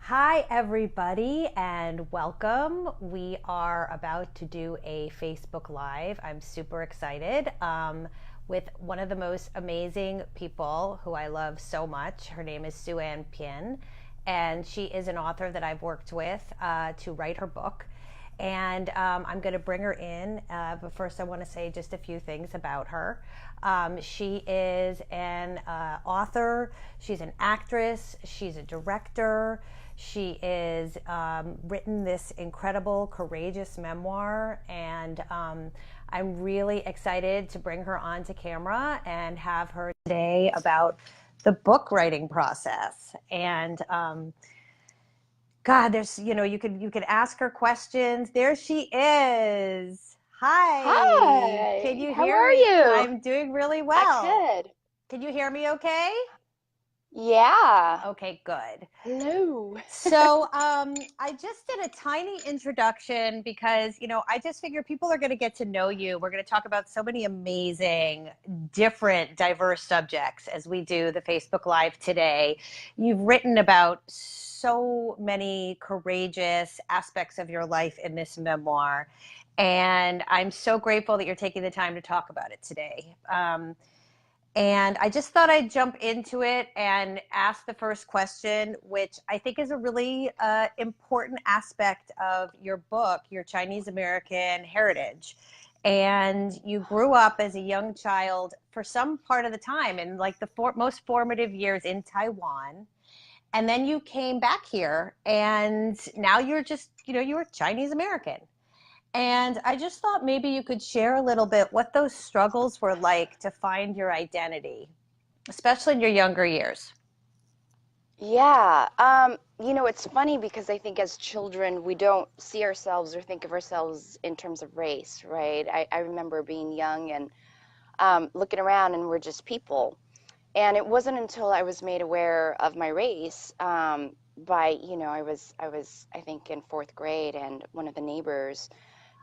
Hi, everybody, and welcome. We are about to do a Facebook Live. I'm super excited with one of the most amazing people who I love so much. Her name is SueAnnPien, and she is an author that I've worked with to write her book. And I'm going to bring her in, but first I want to say just a few things about her. She is an author, she's an actress, she's a director. She is written this incredible, courageous memoir, and I'm really excited to bring her onto camera and have her today about the book writing process. And God, there's you could ask her questions. There she is. Hi. Can Hi, you how hear are me? you? I'm doing really I well. could. Can you hear me okay? Yeah. Okay, good. Hello. So I just did a tiny introduction because, I just figure people are going to get to know you. We're going to talk about so many amazing, different, diverse subjects as we do the Facebook Live today. You've written about so many courageous aspects of your life in this memoir. And I'm so grateful that you're taking the time to talk about it today. And I just thought I'd jump into it and ask the first question, which I think is a really important aspect of your book, your Chinese American heritage. And you grew up as a young child for some part of the time in like the most formative years in Taiwan. And then you came back here and now you're just, you were Chinese American. And I just thought maybe you could share a little bit what those struggles were like to find your identity, especially in your younger years. Yeah. It's funny because I think as children, we don't see ourselves or think of ourselves in terms of race, right? I remember being young and looking around and we're just people. And it wasn't until I was made aware of my race I think in fourth grade, and one of the neighbors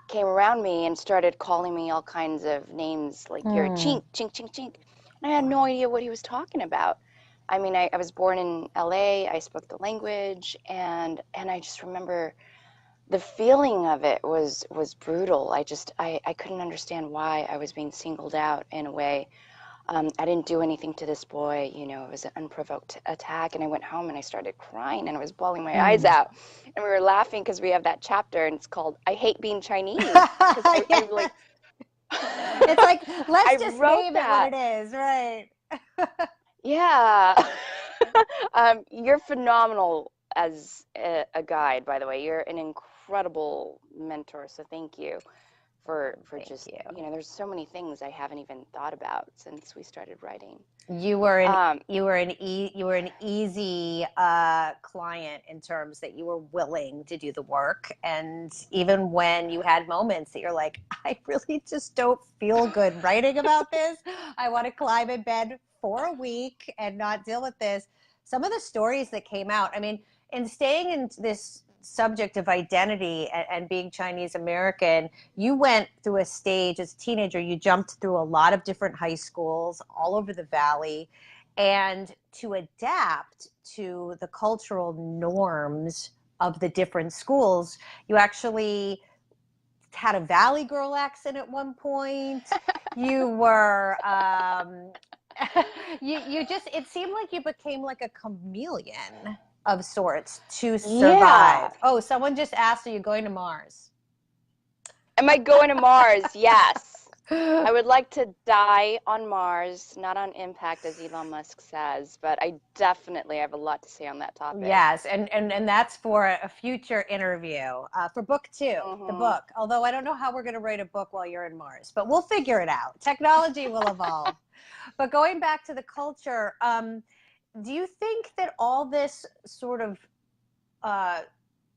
came around me and started calling me all kinds of names like you're a Hmm. chink, chink, chink, chink. And I had no idea what he was talking about. I mean, I was born in LA, I spoke the language, and I just remember the feeling of it was brutal. I couldn't understand why I was being singled out in a way. I didn't do anything to this boy, it was an unprovoked attack. And I went home and I started crying and I was bawling my eyes Hmm. out. And we were laughing because we have that chapter and it's called I Hate Being Chinese. Because I Yeah. like, It's like, let's I just wrote name it what that. it is, right? Yeah. You're phenomenal as a guide, by the way. You're an incredible mentor. So thank you for Thank just, you. there's so many things I haven't even thought about since we started writing. You were an Um, you were an easy client in terms that you were willing to do the work, and even when you had moments that you're like, I really just don't feel good writing about this. I want to climb in bed for a week and not deal with this. Some of the stories that came out, I mean, in staying in this subject of identity and being Chinese American, you went through a stage as a teenager. You jumped through a lot of different high schools all over the valley. And to adapt to the cultural norms of the different schools, you actually had a Valley Girl accent at one point. You were, you just, it seemed like you became like a chameleon of sorts to yeah. survive. Oh, someone just asked, are you going to Mars? Am I going to Mars? Yes. I would like to die on Mars, not on impact, as Elon Musk says, but I definitely have a lot to say on that topic. Yes, and that's for a future interview for book two, the Hmm. book. Although I don't know how we're going to write a book while you're in Mars, but we'll figure it out. Technology will evolve. But going back to the culture, do you think that all this sort of uh,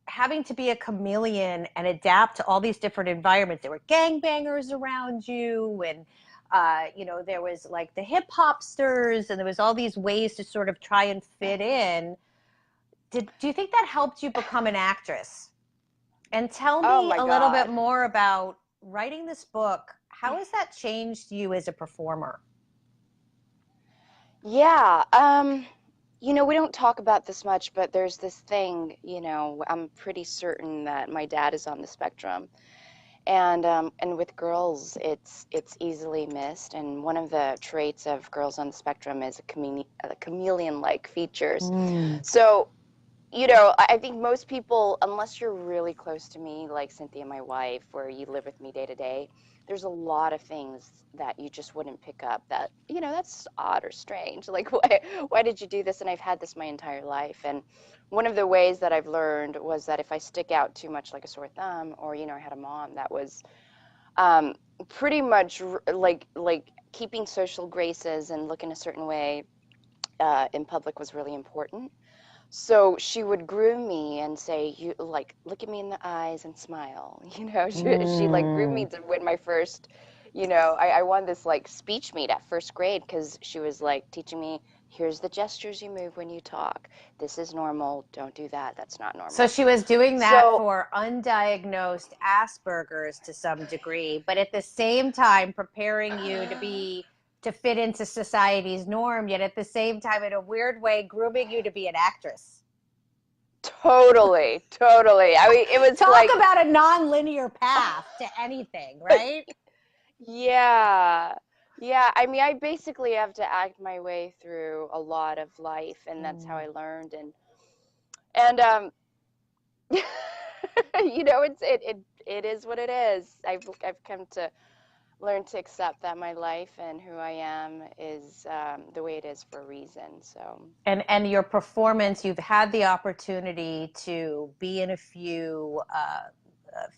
having to be a chameleon and adapt to all these different environments, there were gangbangers around you, and there was like the hip hopsters, and there was all these ways to sort of try and fit in. Do you think that helped you become an actress? And tell Oh me my a little bit God. more about writing this book. How has that changed you as a performer? Yeah. we don't talk about this much, but there's this thing, I'm pretty certain that my dad is on the spectrum. And with girls, it's easily missed. And one of the traits of girls on the spectrum is chameleon-like features. Mm. So, I think most people, unless you're really close to me, like Cynthia, my wife, where you live with me day to day, there's a lot of things that you just wouldn't pick up that, that's odd or strange. Like, why did you do this? And I've had this my entire life. And one of the ways that I've learned was that if I stick out too much like a sore thumb, or, I had a mom that was um, pretty much like keeping social graces and looking a certain way in public was really important. So she would groom me and say, "You like look at me in the eyes and smile." She like groomed me Mm. to win my first. I won this like speech meet at first grade because she was like teaching me, "Here's the gestures you move when you talk. This is normal. Don't do that. That's not So normal." she was doing that So for undiagnosed Aspergers to some degree, but at the same time preparing you to fit into society's norm, yet at the same time, in a weird way, grooming you to be an actress. totally, totally. I mean, it was Talk like, about a non-linear path to anything, right? yeah. Yeah, I mean, I basically have to act my way through a lot of life, and that's how Mm. I learned. And it is what it is. I've come to learn to accept that my life and who I am is the way it is for a reason. So, And your performance, you've had the opportunity to be in a few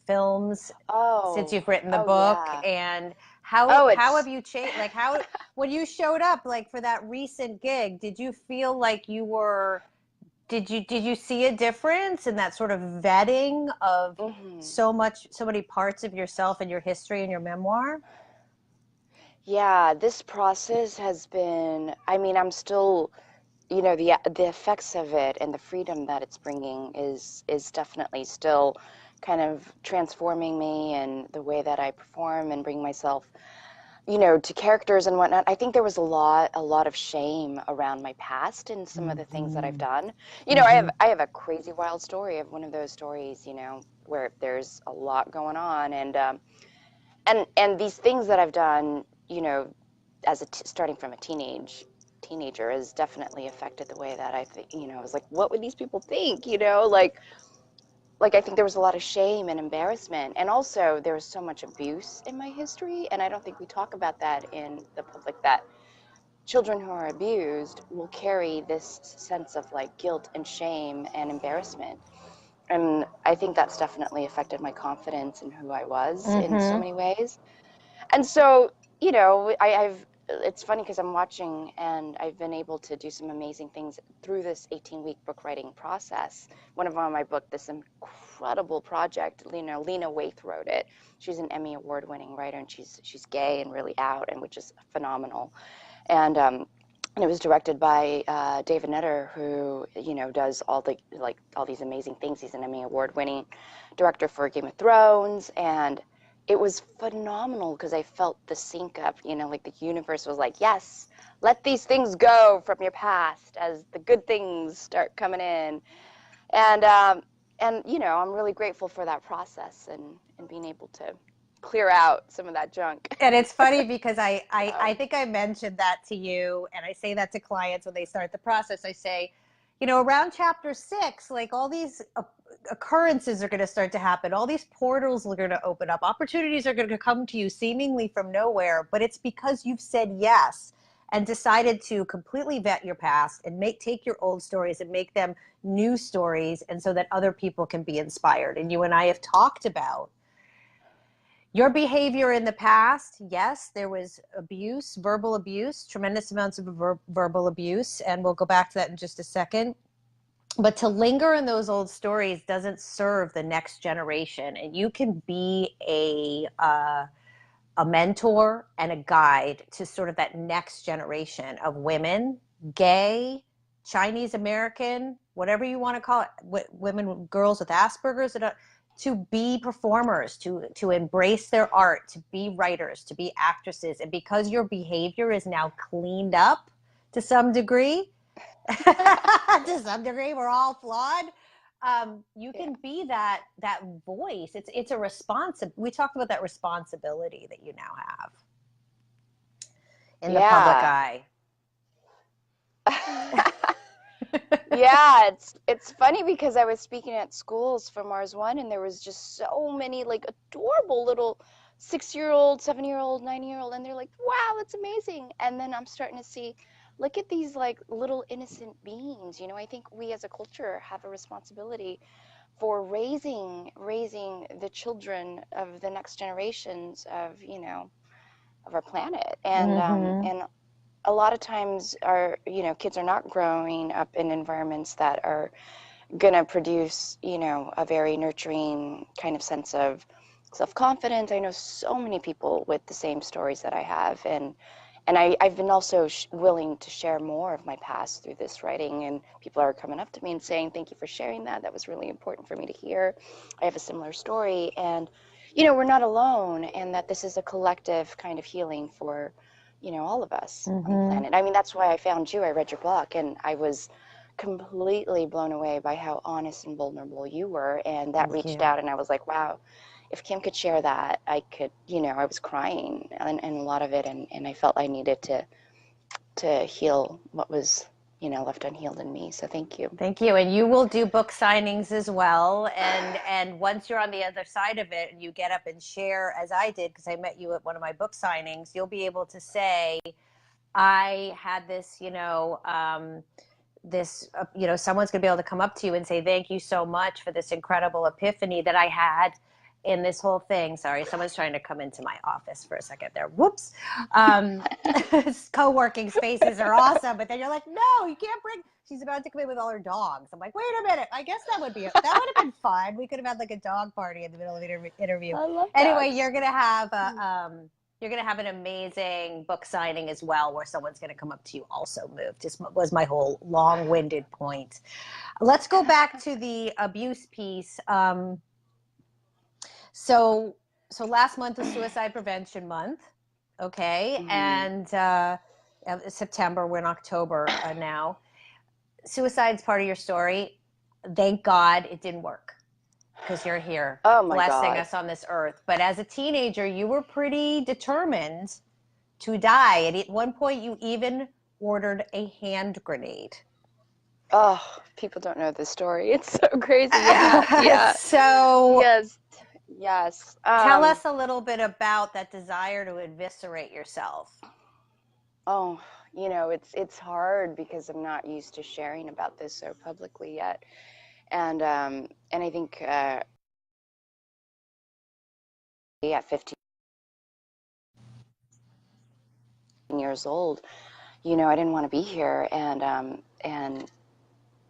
films since oh, you've written the oh book. yeah. And how Oh, how have it's you changed, like how when you showed up like for that recent gig, did you feel like you were did you see a difference in that sort of vetting of mhm. so many parts of yourself and your history and your memoir? Yeah, this process has been, I mean, I'm still, the effects of it and the freedom that it's bringing is definitely still kind of transforming me and the way that I perform and bring myself, to characters and whatnot. I think there was a lot of shame around my past and some of the things that I've Mm-hmm. done. I Mm-hmm. have a crazy wild story of one of those stories, where there's a lot going on, and these things that I've done, starting from a teenager has definitely affected the way that I think. I was like, what would these people think? Like I think there was a lot of shame and embarrassment, and also there was so much abuse in my history, and I don't think we talk about that in the public, that children who are abused will carry this sense of like guilt and shame and embarrassment. And I think that's definitely affected my confidence in who I was in so Mm-hmm. many ways. And so, I've it's funny because I'm watching and I've been able to do some amazing things through this 18-week book writing process. One of my book, this incredible project, Lena Waithe wrote it. She's an Emmy award-winning writer, and she's gay and really out, and which is phenomenal. And it was directed by David Nutter, who does all these amazing things. He's an Emmy award-winning director for Game of Thrones, and it was phenomenal because I felt the sync up. Like the universe was like, yes, let these things go from your past as the good things start coming in, and I'm really grateful for that process and being able to clear out some of that junk. And it's funny because I So, think I mentioned that to you, and I say that to clients when they start the process. I say, around chapter 6, like all these occurrences are going to start to happen. All these portals are going to open up. Opportunities are going to come to you seemingly from nowhere, but it's because you've said yes and decided to completely vet your past and take your old stories and make them new stories, and so that other people can be inspired. And you and I have talked about your behavior in the past. Yes, there was abuse, verbal abuse, tremendous amounts of verbal abuse, and we'll go back to that in just a second. But to linger in those old stories doesn't serve the next generation. And you can be a mentor and a guide to sort of that next generation of women, gay, Chinese American, whatever you want to call it, women, girls with Asperger's, to be performers, to embrace their art, to be writers, to be actresses. And because your behavior is now cleaned up to some degree, To some degree, we're all flawed. You Yeah. can be that voice. It's a response. We talked about that responsibility that you now have in the public Yeah. eye. Yeah, it's funny because I was speaking at schools for Mars One, and there was just so many like adorable little 6-year-old, 7-year-old, 9-year-old, and they're like, "Wow, that's amazing!" And then I'm starting to see, look at these like little innocent beings. You know, I think we as a culture have a responsibility for raising the children of the next generations of, of our planet, Mm-hmm. and a lot of times our kids are not growing up in environments that are going to produce a very nurturing kind of sense of self-confidence. I know so many people with the same stories that I have, and I've been also willing to share more of my past through this writing, and people are coming up to me and saying, thank you for sharing that. That was really important for me to hear. I have a similar story, and we're not alone, and that this is a collective kind of healing for all of us on the Mm-hmm. planet. I mean, that's why I found you. I read your book, and I was completely blown away by how honest and vulnerable you were, and that Thank reached you. out, and I was like, wow, if Kim could share that, I could, I was crying and a lot of it, and I felt I needed to heal what was, left unhealed in me. So thank you. Thank you. And you will do book signings as well. And once you're on the other side of it and you get up and share, as I did, because I met you at one of my book signings, you'll be able to say, I had this, someone's going to be able to come up to you and say, thank you so much for this incredible epiphany that I had in this whole thing. Sorry, someone's trying to come into my office for a second there. Whoops. Um, co-working spaces are awesome, but then you're like, no, you can't bring. She's about to come in with all her dogs. I'm like, wait a minute. I guess that would have been fun. We could have had like a dog party in the middle of the interview. I love Anyway, dogs. you're going to have an amazing book signing as well, where someone's going to come up to you also moved. Just was my whole long-winded point. Let's go back to the abuse piece. So so last month was Suicide Prevention Month, okay, Mm-hmm. and September. We're in October now. Suicide's part of your story. Thank God it didn't work, because you're here Oh my blessing God. us on this earth. But as a teenager, you were pretty determined to die. And at one point, you even ordered a hand grenade. Oh, people don't know this story. It's so crazy. Yeah, yeah, So yes, yes. tell us a little bit about that desire to eviscerate yourself. Oh, it's hard because I'm not used to sharing about this so publicly yet, and I think at 15 years old, I didn't want to be here, and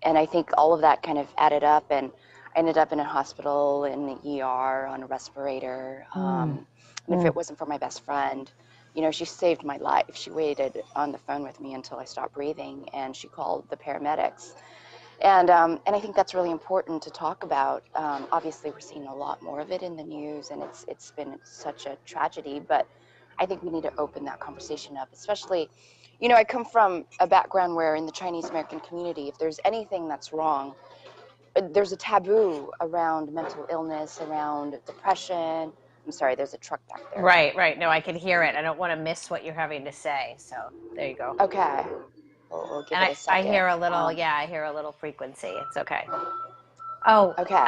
I think all of that kind of added up, and I ended up in a hospital in the ER on a respirator. Mm, And if mm. it wasn't for my best friend, she saved my life. She waited on the phone with me until I stopped breathing, and she called the paramedics. And I think that's really important to talk about. Obviously, we're seeing a lot more of it in the news, and it's been such a tragedy. But I think we need to open that conversation up, especially, I come from a background where in the Chinese American community, if there's anything that's wrong, there's a taboo around mental illness, around depression. I'm sorry, there's a truck back there. Right, right. No, I can hear it. I don't want to miss what you're having to say. So there you go. Okay, we'll give And it a I second. hear a little, yeah, I hear a little frequency. It's okay. Oh. Okay.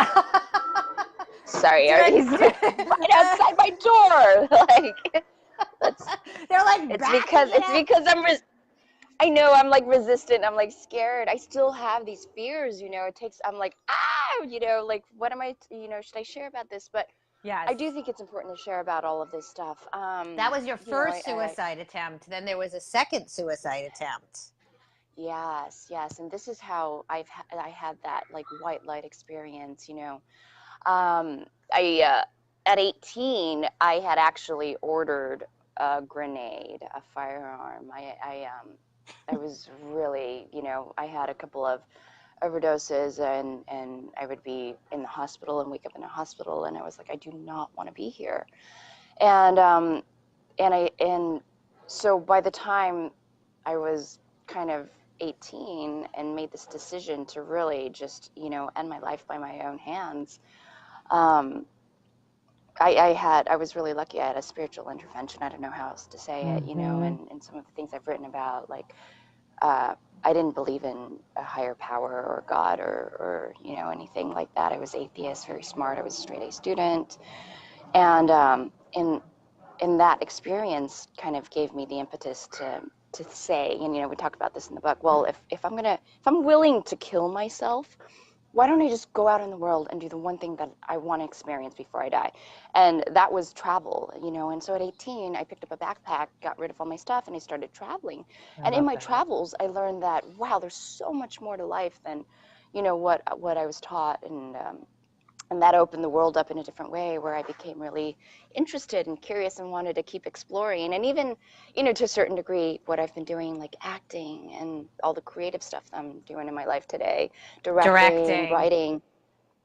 Sorry, did I? he's like right outside my door. Like, that's They're like it's backing because it it's up. because I know I'm like resistant. I'm like scared. I still have these fears, It takes I'm like, like what am I, should I share about this? But Yes. I do think it's important to share about all of this stuff. That was your first I suicide attempt. Then there was a second suicide attempt. yes, yes, and this is how I had that like white light experience, I at 18, I had actually ordered a grenade, a firearm. I was really, I had a couple of overdoses, and I would be in the hospital and wake up in a hospital, and I was like, I do not want to be here. And and so by the time I was kind of 18 and made this decision to really just, end my life by my own hands, um, I was really lucky. I had a spiritual intervention. I don't know how else to say it, Mm-hmm. and some of the things I've written about, like, uh, I didn't believe in a higher power or God or anything like that. I was atheist, very smart. I was a straight A student. And in that experience kind of gave me the impetus to say, and we talked about this in the book, well, if I'm willing to kill myself, why don't I just go out in the world and do the one thing that I want to experience before I die? And that was travel, And so at 18, I picked up a backpack, got rid of all my stuff, and I started traveling. I And in love my that. travels, I learned that, wow, there's so much more to life than, what I was taught. And that opened the world up in a different way, where I became really interested and curious and wanted to keep exploring. And even, to a certain degree, what I've been doing, like acting and all the creative stuff that I'm doing in my life today, directing, Directing. writing.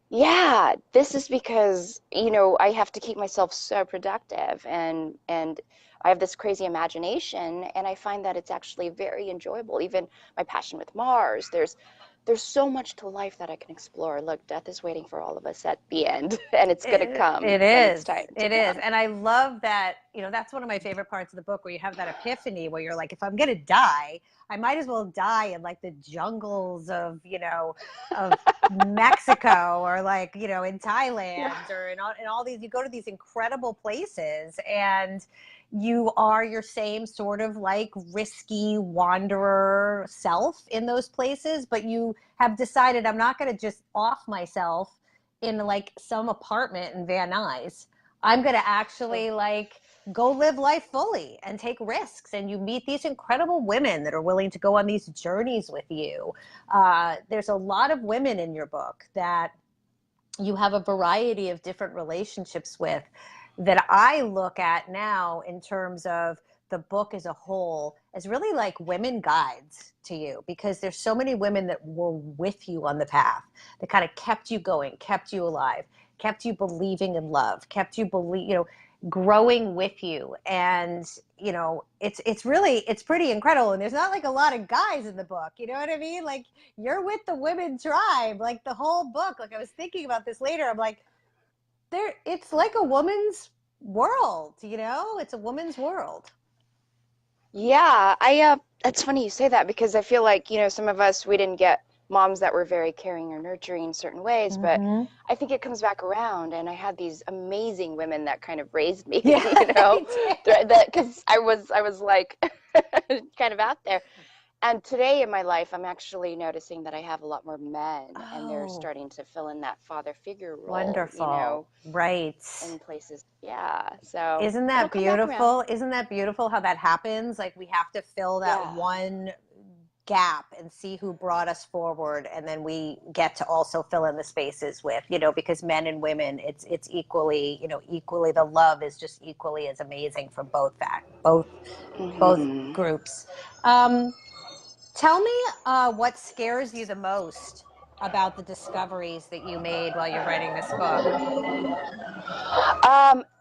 Yeah, this is because, I have to keep myself so productive, and I have this crazy imagination, and I find that it's actually very enjoyable. Even my passion with Mars, there's so much to life that I can explore. Look, death is waiting for all of us at the end, and it's going to come It when it's is. time to It is. come. And I love that, that's one of my favorite parts of the book where you have that epiphany where you're like, if I'm going to die, I might as well die in like the jungles of Mexico or like, in Yeah. Thailand or in all these, you go to these incredible places and you are your same sort of like risky wanderer self in those places, but you have decided I'm not going to just off myself in like some apartment in Van Nuys. I'm going to actually like go live life fully and take risks. And you meet these incredible women that are willing to go on these journeys with you. There's a lot of women in your book that you have a variety of different relationships with that I look at now in terms of the book as a whole as really like women guides to you, because there's so many women that were with you on the path that kind of kept you going, kept you alive, kept you believing in love, kept you growing with you. And it's pretty incredible. And there's not like a lot of guys in the book, you know what I mean? Like, you're with the women tribe, like the whole book. Like, I was thinking about this later. I'm like, it's like a woman's world, it's a woman's world. Yeah, that's funny you say that, because I feel like, some of us, we didn't get moms that were very caring or nurturing in certain ways, but Mm-hmm. I think it comes back around, and I had these amazing women that kind of raised me, Yeah, they did. that because I was like kind of out there. And today in my life, I'm actually noticing that I have a lot more men, and they're Oh, starting to fill in that father figure role, wonderful. Right. in places. Yeah, so Isn't it'll that come back around. beautiful? Isn't that beautiful how that happens? Like, we have to fill that Yeah. one gap and see who brought us forward, and then we get to also fill in the spaces with, because men and women, it's equally, equally, the love is just equally as amazing from both Hmm. groups. Tell me, what scares you the most about the discoveries that you made while you're writing this book?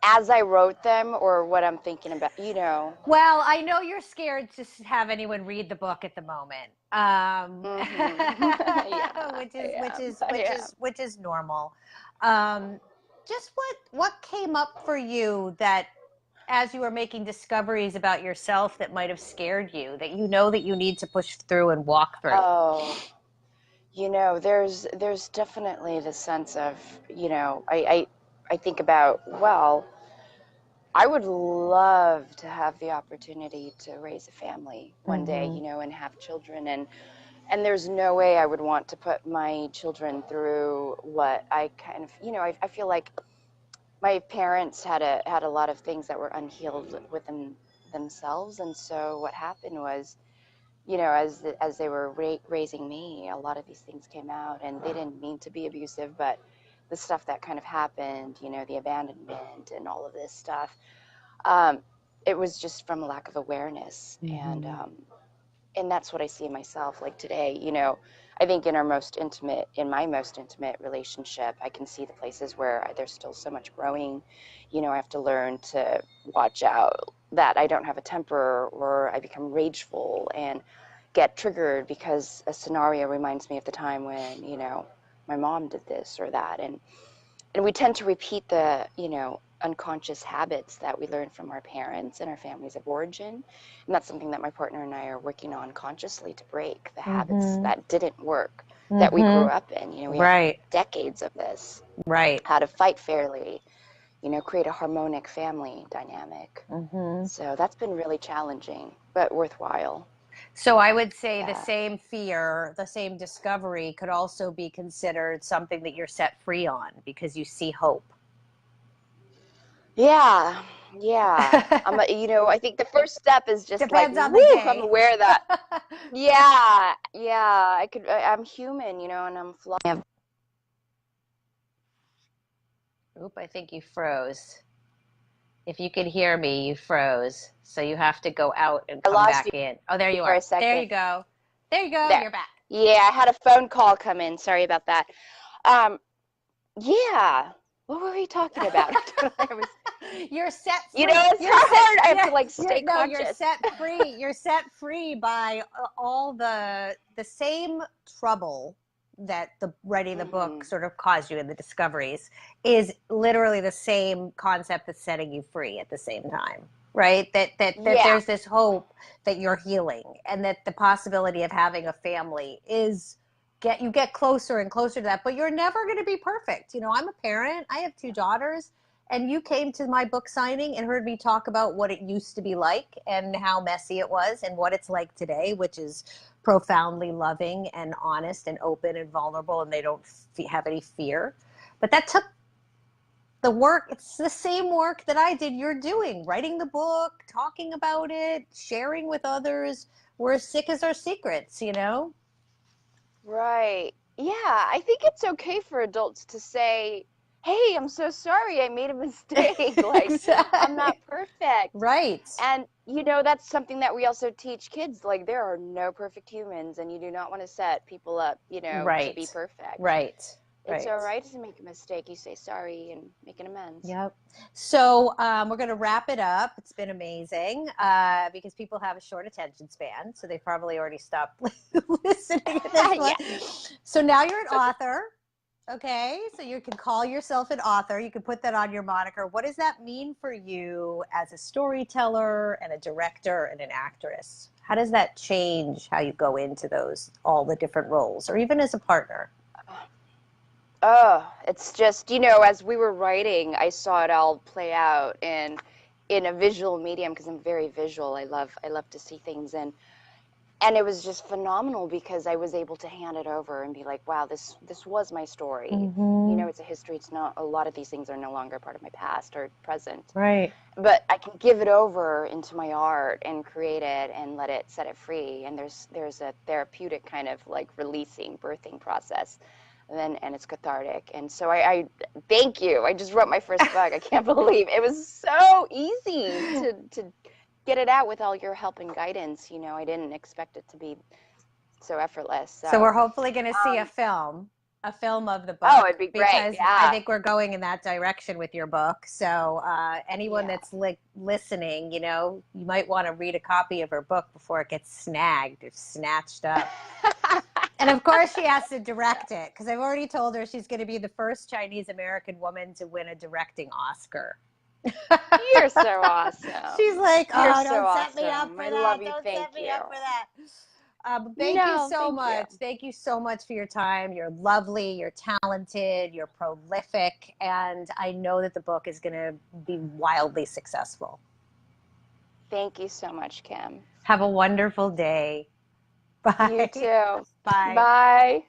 As I wrote them, or what I'm thinking about. Well, I know you're scared to have anyone read the book at the moment, Hmm. Yeah, which is I which am. is I which am. is which is normal. Um, just what came up for you that as you were making discoveries about yourself that might have scared you, that that you need to push through and walk through? Oh, there's definitely the sense of, I think about, well, I would love to have the opportunity to raise a family one day, Mm-hmm. and have children, and there's no way I would want to put my children through what I kind of, I feel like my parents had a lot of things that were unhealed within themselves, and so what happened was, as they were raising me, a lot of these things came out, and they didn't mean to be abusive, but the stuff that kind of happened, the abandonment and all of this stuff, um, it was just from a lack of awareness, Mm-hmm. and that's what I see in myself. Like today, I think in my most intimate relationship, I can see the places where there's still so much growing. I have to learn to watch out that I don't have a temper or I become rageful, and get triggered because a scenario reminds me of the time when, my mom did this or that. And we tend to repeat the, unconscious habits that we learned from our parents and our families of origin. And that's something that my partner and I are working on consciously to break the habits that didn't work, that we grew up in. We have Right. decades of this. Right. How to fight fairly, create a harmonic family dynamic. So that's been really challenging, but worthwhile. So I would say the Yeah. same fear, the same discovery could also be considered something that you're set free on because you see hope. Yeah. Yeah. I think the first step is just like, Depends on woo, the I'm day. aware that, yeah, yeah, I'm human, and I'm flawed. Oop, I think you froze. If you could hear me, you froze. So you have to go out and I come lost you back in. Oh, there you for a are. There second. you go. There you go. There. You're back. Yeah, I had a phone call come in. Sorry about that. Um, yeah. What were we talking about? I was, You're set free. it's You're set. hard. I have Yeah, to like stay no, you're conscious. set free. You're set free by all the same trouble that the writing the book sort of caused you in the discoveries is literally the same concept that's setting you free at the same time, right? That Yeah. there's this hope that you're healing and that the possibility of having a family is you get closer and closer to that, but you're never going to be perfect. I'm a parent. I have 2 daughters, and you came to my book signing and heard me talk about what it used to be like and how messy it was and what it's like today, which is profoundly loving and honest and open and vulnerable, and they don't have any fear. But that took the work. It's the same work that I did you're doing, writing the book, talking about it, sharing with others. We're as sick as our secrets. Right. Yeah, I think it's okay for adults to say, "Hey, I'm so sorry. I made a mistake." Like, I'm Exactly. not perfect. Right. And, that's something that we also teach kids. Like, there are no perfect humans, and you do not want to set people up, to be Right. perfect. Right. It's Right. all right to make a mistake. You say sorry and make an amends. Yep. So we're going to wrap it up. It's been amazing because people have a short attention span, so they probably already stopped listening at this Yeah. point. So now you're an author. Okay, so you can call yourself an author. You can put that on your moniker. What does that mean for you as a storyteller and a director and an actress? How does that change how you go into all the different roles, or even as a partner? Oh, it's just, as we were writing, I saw it all play out in a visual medium because I'm very visual. I love to see things, and it was just phenomenal because I was able to hand it over and be like, wow, this was my story. It's a history. It's not, a lot of these things are no longer part of my past or present. Right. But I can give it over into my art and create it and set it free. And there's a therapeutic kind of like releasing, birthing process. And it's cathartic. And so I thank you. I just wrote my first book. I can't believe it was so easy to get it out with all your help and guidance. I didn't expect it to be so effortless. So So we're hopefully going to see a film of the oh, book it'd be great. because I Yeah. think we're going in that direction with your book. So anyone Yeah. that's listening, you might want to read a copy of her book before it gets snagged or snatched up. And of course, she has to direct it because I've already told her she's going to be the first Chinese American woman to win a directing Oscar. You're so awesome. She's like, You're oh, so don't set me up awesome. for I that. love you. Don't Thank set me you. up for that. Thank you No, so thank you. much. Thank you so much for your time. You're lovely. You're talented. You're prolific. And I know that the book is going to be wildly successful. Thank you so much, Kim. Have a wonderful day. Bye. You too. Bye. Bye.